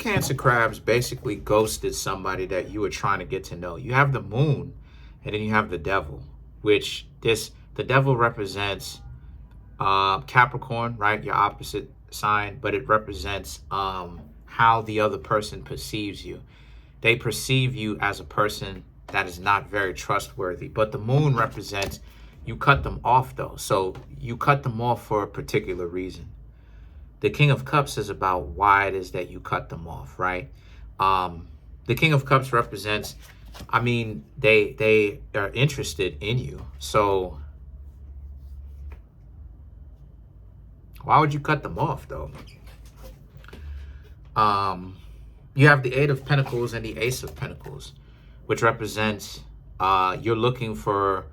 Cancer crabs basically ghosted somebody that you were trying to get to know. You have the moon, and then you have the devil, which the devil represents Capricorn, right? Your opposite sign, but it represents how the other person perceives you. They perceive you as a person that is not very trustworthy. But the moon represents you cut them off, though. So you cut them off for a particular reason. The King of Cups is about why it is that you cut them off, right? The King of Cups represents, I mean, they are interested in you. So why would you cut them off, though? You have the Eight of Pentacles and the Ace of Pentacles, which represents you're looking for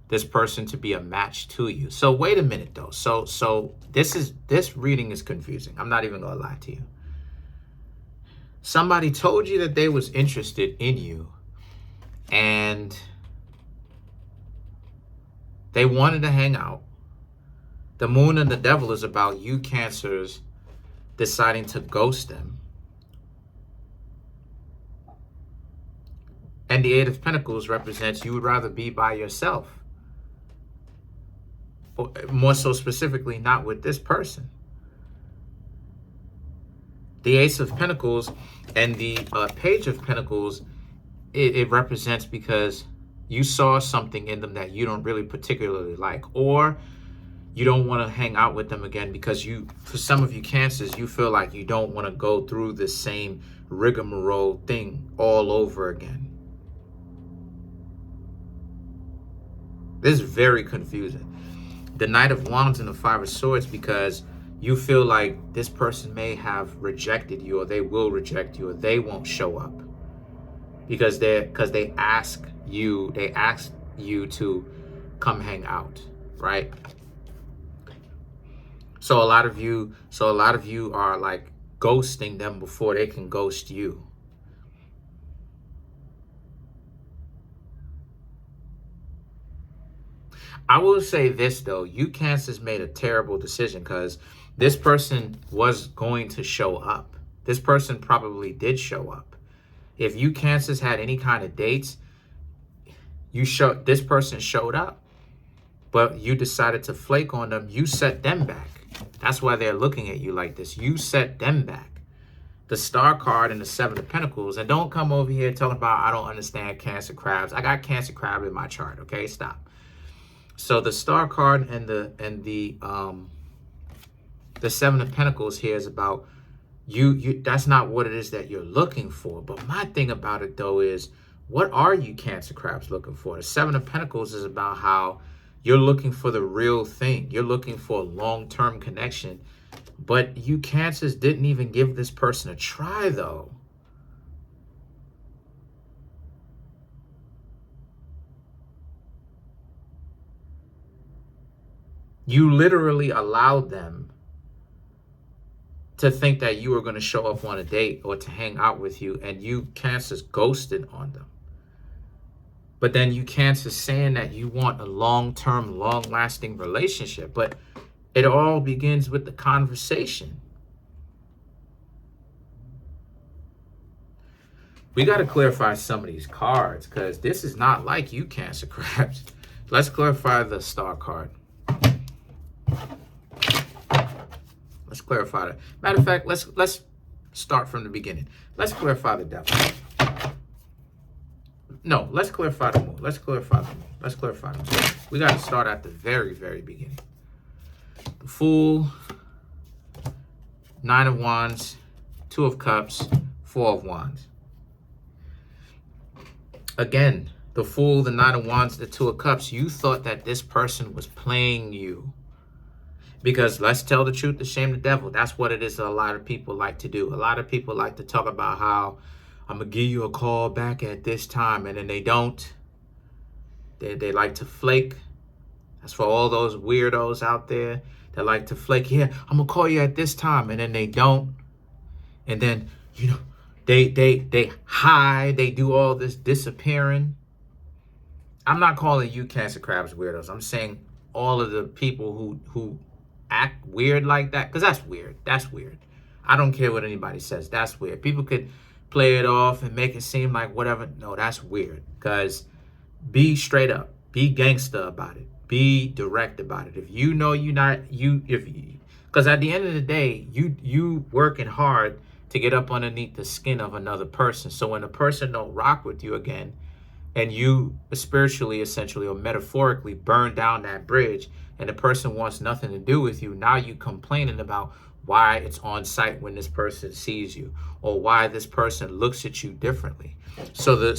this person to be a match to you. So wait a minute, though. So this reading is confusing. I'm not even gonna lie to you. Somebody told you that they was interested in you, and they wanted to hang out. The moon and the devil is about you Cancers deciding to ghost them. And the Eight of Pentacles represents you would rather be by yourself. Or more so specifically, not with this person. The Ace of Pentacles and the Page of Pentacles, it represents because you saw something in them that you don't really particularly like, or you don't want to hang out with them again because for some of you Cancers, you feel like you don't want to go through the same rigmarole thing all over again. This is very confusing. The Knight of Wands and the Five of Swords, because you feel like this person may have rejected you, or they will reject you, or they won't show up because they ask you to come hang out, right? So a lot of you are like ghosting them before they can ghost you. I will say this, though. You Cancers made a terrible decision because this person was going to show up. This person probably did show up. If you Cancers had any kind of dates, this person showed up. But you decided to flake on them. You set them back. That's why they're looking at you like this. You set them back. The Star card and the Seven of Pentacles. And don't come over here talking about, I don't understand Cancer crabs. I got Cancer crab in my chart, okay? Stop. So the Star card and the Seven of Pentacles here is about you. That's not what it is that you're looking for. But my thing about it, though, is what are you Cancer crabs looking for? The Seven of Pentacles is about how you're looking for the real thing. You're looking for a long-term connection. But you Cancers didn't even give this person a try, though. You literally allowed them to think that you were going to show up on a date or to hang out with you, and you Cancers ghosted on them. But then you Cancers saying that you want a long-term, long-lasting relationship. But it all begins with the conversation. We got to clarify some of these cards because this is not like you Cancer crabs. Let's clarify the Star card. Let's clarify that. Matter of fact, let's start from the beginning. Let's clarify the devil. No, let's clarify the moon. Let's clarify the moon. Let's clarify the moon. We got to start at the very, very beginning. The Fool, Nine of Wands, Two of Cups, Four of Wands. Again, the Fool, the Nine of Wands, the Two of Cups. You thought that this person was playing you. Because let's tell the truth to shame the devil. That's what it is that a lot of people like to do. A lot of people like to talk about how I'm going to give you a call back at this time. And then they don't. They like to flake. That's for all those weirdos out there that like to flake. Yeah, I'm going to call you at this time. And then they don't. And then, you know, they hide. They do all this disappearing. I'm not calling you Cancer crabs weirdos. I'm saying all of the people who act weird like that, because that's weird. That's weird. I don't care what anybody says. That's weird. People could play it off and make it seem like whatever. No, that's weird. Because be straight up. Be gangster about it. Be direct about it. If you know you're not, because at the end of the day, you working hard to get up underneath the skin of another person. So when a person don't rock with you again, and you spiritually, essentially, or metaphorically burn down that bridge, and the person wants nothing to do with you, now you complaining about why it's on site when this person sees you, or why this person looks at you differently. So the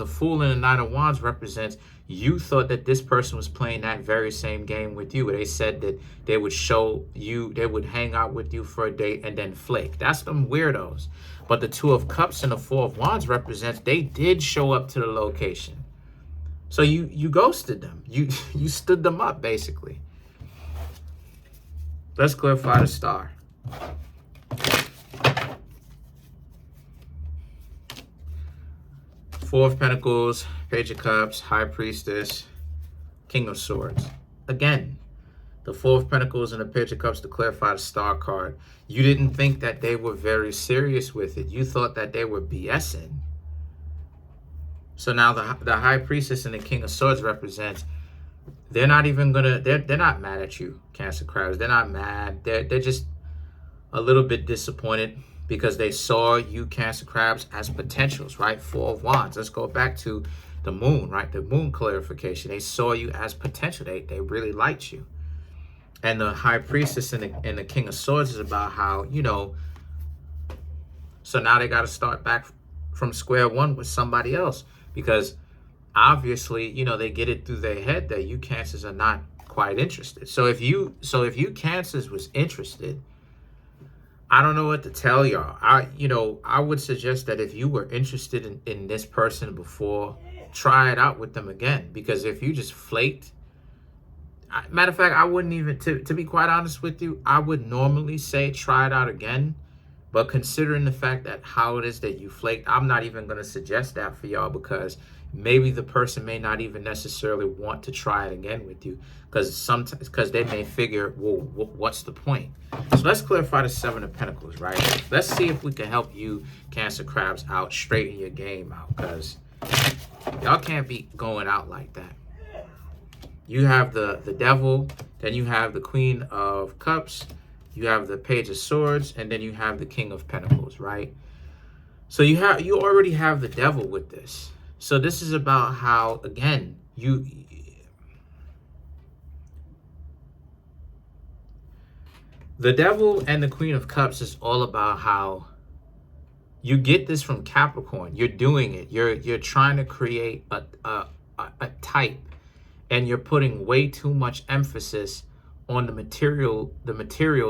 Fool and the Nine of Wands represents you thought that this person was playing that very same game with you, where they said that they would show you, they would hang out with you for a date and then flake. That's them weirdos. But the Two of Cups and the Four of Wands represents they did show up to the location. So you ghosted them. You stood them up, basically. Let's clarify the star. Four of Pentacles, Page of Cups, High Priestess, King of Swords. Again, the Four of Pentacles and the Page of Cups to clarify the star card. You didn't think that they were very serious with it. You thought that they were BSing. So now the High Priestess and the King of Swords represents they're not even gonna, they're not mad at you, Cancer crowds. They're not mad. They're just a little bit disappointed because they saw you, Cancer crabs, as potentials, right? Four of Wands. Let's go back to the moon, right? The moon clarification. They saw you as potential. They really liked you. And the High Priestess and the King of Swords is about how, you know, so now they got to start back from square one with somebody else, because obviously, you know, they get it through their head that you Cancers are not quite interested. So if you Cancers was interested, I don't know what to tell y'all. I would suggest that if you were interested in this person before, try it out with them again. Because if you just flaked, matter of fact, I wouldn't even, to be quite honest with you, I would normally say try it out again. But considering the fact that how it is that you flaked, I'm not even going to suggest that for y'all, because maybe the person may not even necessarily want to try it again with you, because they may figure, well, what's the point? So let's clarify the Seven of Pentacles, right? Let's see if we can help you, Cancer crabs, out, straighten your game out, because y'all can't be going out like that. You have the Devil, then you have the Queen of Cups, you have the Page of Swords, and then you have the King of Pentacles, right? So you already have the Devil with this. So this is about how, again, the Devil and the Queen of Cups is all about how you get this from Capricorn. You're doing it. You're trying to create a type, and you're putting way too much emphasis on the material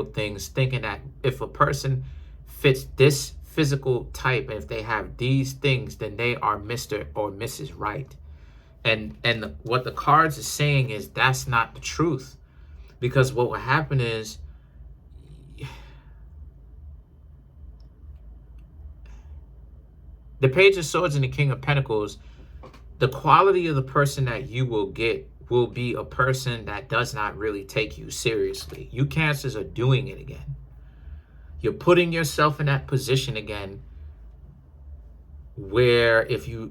things, thinking that if a person fits this physical type, and if they have these things, then they are Mr. or Mrs. Right. And what the cards is saying is that's not the truth, because what will happen is the Page of Swords and the King of Pentacles, the quality of the person that you will get will be a person that does not really take you seriously. You Cancers are doing it again. You're putting yourself in that position again where if you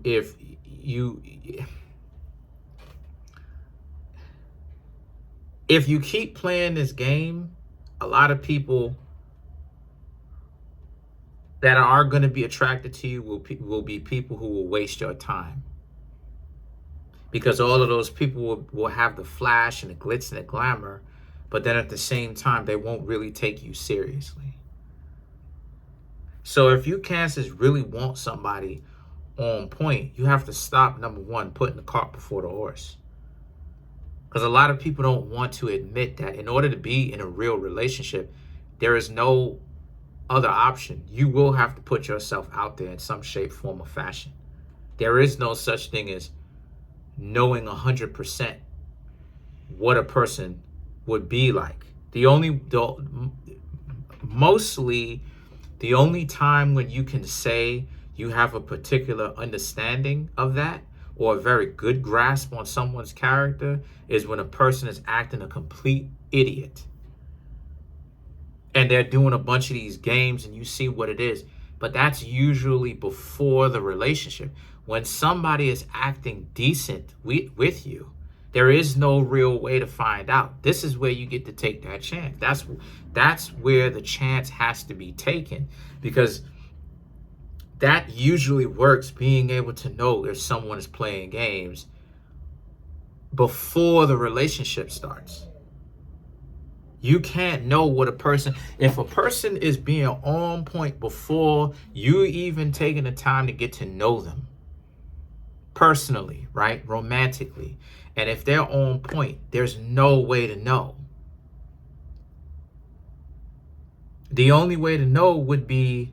keep playing this game, a lot of people that are going to be attracted to you will be people who will waste your time. Because all of those people will have the flash and the glitz and the glamour, but then at the same time, they won't really take you seriously. So if you Cancers really want somebody on point, you have to stop, number one, putting the cart before the horse. Because a lot of people don't want to admit that in order to be in a real relationship, there is no other option. You will have to put yourself out there in some shape, form, or fashion. There is no such thing as knowing 100% what a person would be like. Mostly the only time when you can say you have a particular understanding of that, or a very good grasp on someone's character, is when a person is acting a complete idiot. and they're doing a bunch of these games and you see what it is. But that's usually before the relationship. When somebody is acting decent with you, there is no real way to find out. This is where you get to take that chance. That's where the chance has to be taken, because that usually works, being able to know if someone is playing games before the relationship starts. You can't know what a person, if a person is being on point before you even taking the time to get to know them personally, right? Romantically. And if they're on point, there's no way to know. The only way to know would be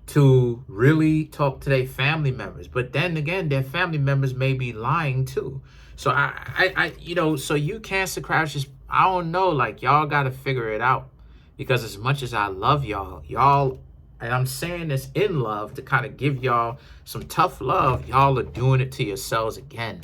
to really talk to their family members. But then again, their family members may be lying too. So so you Cancer crashes, I don't know, like, y'all got to figure it out, because as much as I love y'all, and I'm saying this in love to kind of give y'all some tough love, y'all are doing it to yourselves again.